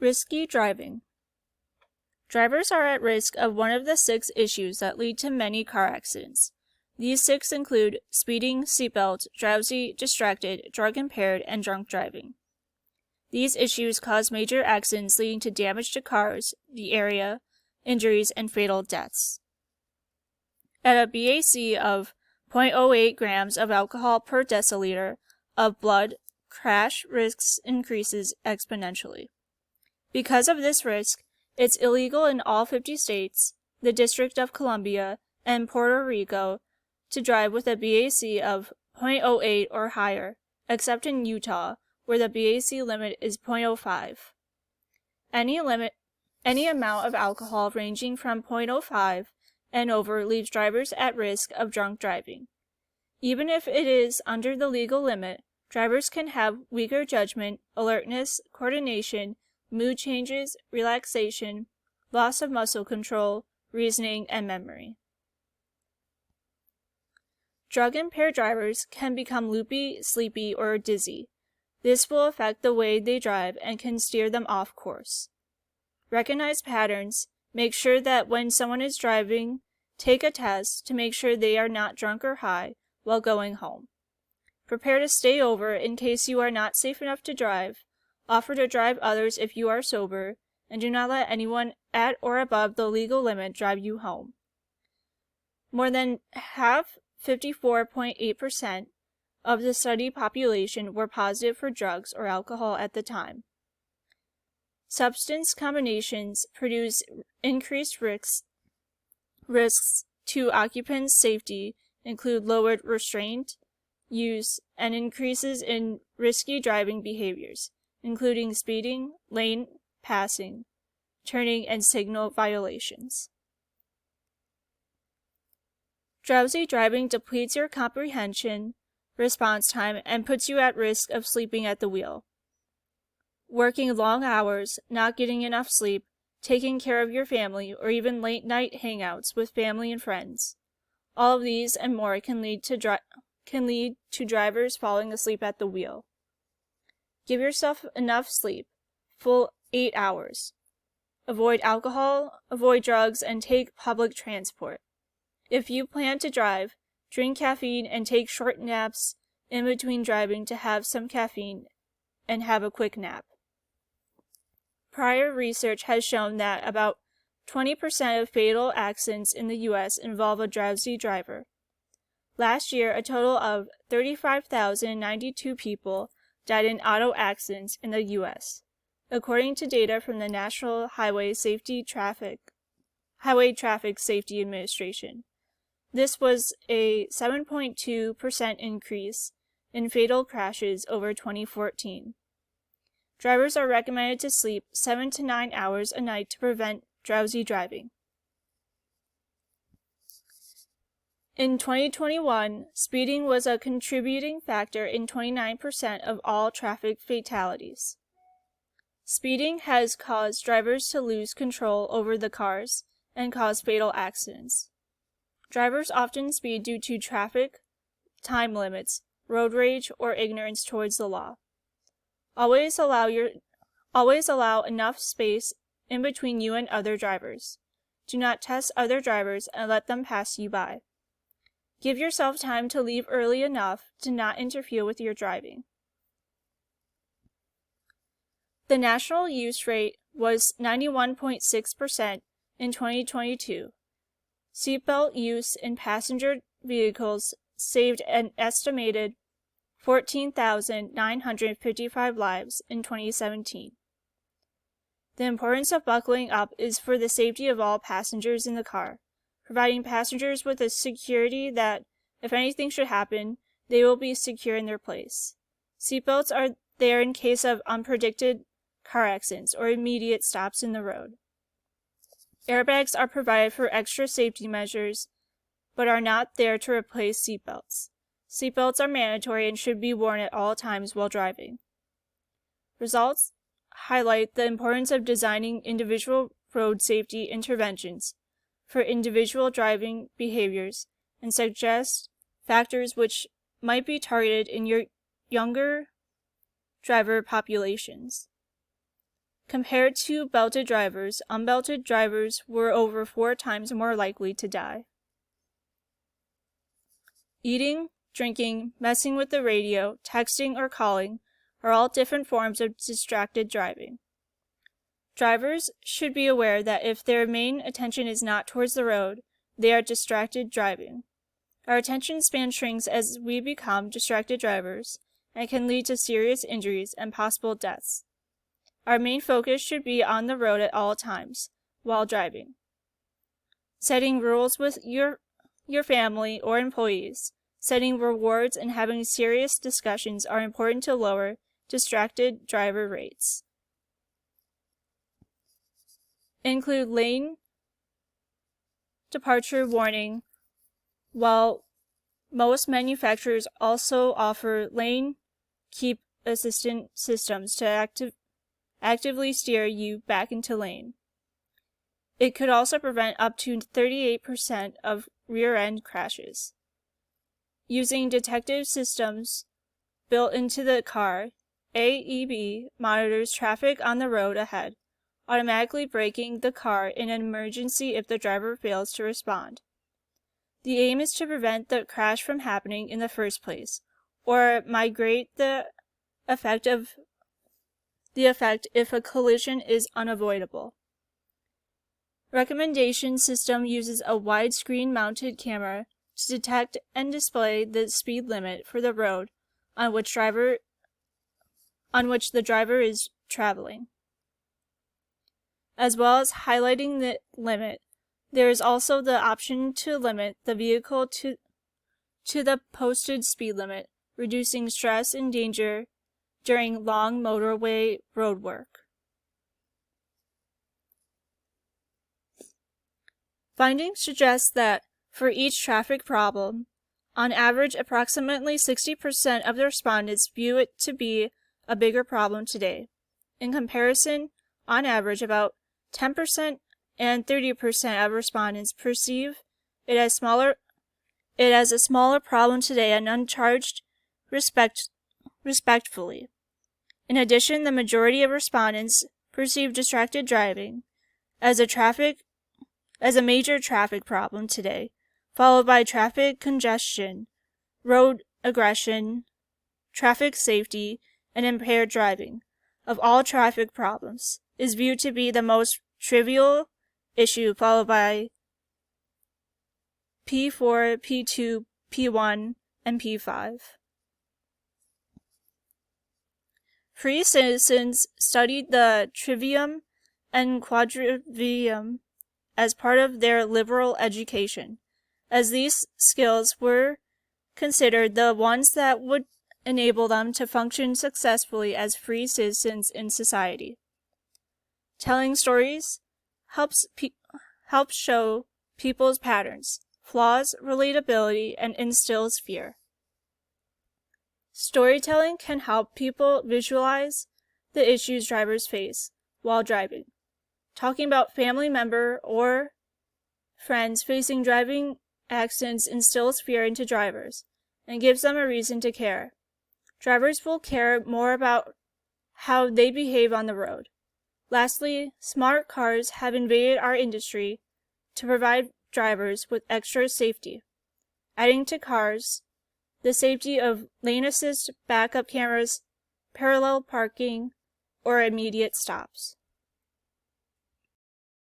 Risky driving. Drivers are at risk of one of the 6 issues that lead to many car accidents. These 6 include speeding, seatbelt, drowsy, distracted, drug impaired, and drunk driving. These issues cause major accidents leading to damage to cars, the area, injuries, and fatal deaths. At a BAC of 0.08 grams of alcohol per deciliter of blood, crash risks increases exponentially. Because of this risk, it's illegal in all 50 states, the District of Columbia, and Puerto Rico to drive with a BAC of 0.08 or higher, except in Utah, where the BAC limit is 0.05. Any amount of alcohol ranging from 0.05 and over leaves drivers at risk of drunk driving. Even if it is under the legal limit, drivers can have weaker judgment, alertness, coordination, mood changes, relaxation, loss of muscle control, reasoning, and memory. Drug-impaired drivers can become loopy, sleepy, or dizzy. This will affect the way they drive and can steer them off course. Recognize patterns. Make sure that when someone is driving, take a test to make sure they are not drunk or high while going home. Prepare to stay over in case you are not safe enough to drive. Offer to drive others if you are sober, and do not let anyone at or above the legal limit drive you home. More than half, 54.8%, of the study population were positive for drugs or alcohol at the time. Substance combinations produce increased risks to occupants' safety, include lowered restraint, use, and increases in risky driving behaviors, including speeding, lane passing, turning, and signal violations. Drowsy driving depletes your comprehension, response time, and puts you at risk of sleeping at the wheel. Working long hours, not getting enough sleep, taking care of your family, or even late-night hangouts with family and friends. All of these and more can lead to drivers falling asleep at the wheel. Give yourself enough sleep, full 8 hours. Avoid alcohol, avoid drugs, and take public transport. If you plan to drive, drink caffeine and take short naps in between driving to have some caffeine and have a quick nap. Prior research has shown that about 20% of fatal accidents in the U.S. involve a drowsy driver. Last year, a total of 35,092 people died in auto accidents in the U.S., according to data from the National Highway Traffic Safety Administration. This was a 7.2% increase in fatal crashes over 2014. Drivers are recommended to sleep 7 to 9 hours a night to prevent drowsy driving. In 2021, speeding was a contributing factor in 29% of all traffic fatalities. Speeding has caused drivers to lose control over the cars and cause fatal accidents. Drivers often speed due to traffic, time limits, road rage, or ignorance towards the law. Always allow enough space in between you and other drivers. Do not test other drivers and let them pass you by. Give yourself time to leave early enough to not interfere with your driving. The national use rate was 91.6% in 2022. Seatbelt use in passenger vehicles saved an estimated 14,955 lives in 2017. The importance of buckling up is for the safety of all passengers in the car, providing passengers with a security that, if anything should happen, they will be secure in their place. Seatbelts are there in case of unpredicted car accidents or immediate stops in the road. Airbags are provided for extra safety measures, but are not there to replace seatbelts. Seatbelts are mandatory and should be worn at all times while driving. Results highlight the importance of designing individual road safety interventions for individual driving behaviors and suggest factors which might be targeted in your younger driver populations. Compared to belted drivers, unbelted drivers were over 4 times more likely to die. Eating, drinking, messing with the radio, texting, or calling are all different forms of distracted driving. Drivers should be aware that if their main attention is not towards the road, they are distracted driving. Our attention span shrinks as we become distracted drivers and can lead to serious injuries and possible deaths. Our main focus should be on the road at all times while driving. Setting rules with your family or employees, setting rewards, and having serious discussions are important to lower distracted driver rates. Include lane departure warning, while most manufacturers also offer lane keep assistant systems to actively steer you back into lane. It could also prevent up to 38% of rear-end crashes. Using detective systems built into the car, AEB monitors traffic on the road ahead, automatically braking the car in an emergency if the driver fails to respond. The aim is to prevent the crash from happening in the first place, or mitigate the effect if a collision is unavoidable. Recommendation system uses a widescreen mounted camera to detect and display the speed limit for the road on which the driver is traveling. As well as highlighting the limit, there is also the option to limit the vehicle to the posted speed limit, reducing stress and danger during long motorway road work. Findings suggest that for each traffic problem, on average, approximately 60% of the respondents view it to be a bigger problem today. In comparison, on average, about 10% and 30% of respondents perceive it as a smaller problem today and uncharged respectfully. In addition, the majority of respondents perceive distracted driving as a major traffic problem today, followed by traffic congestion, road aggression, traffic safety, and impaired driving. Of all traffic problems, is viewed to be the most trivial issue, followed by P4, P2, P1, and P5. Free citizens studied the trivium and quadrivium as part of their liberal education, as these skills were considered the ones that would enable them to function successfully as free citizens in society. Telling stories helps show people's patterns, flaws, relatability, and instills fear. Storytelling can help people visualize the issues drivers face while driving. Talking about family member or friends facing driving accidents instills fear into drivers and gives them a reason to care. Drivers will care more about how they behave on the road. Lastly, smart cars have invaded our industry to provide drivers with extra safety, adding to cars the safety of lane assist, backup cameras, parallel parking, or immediate stops.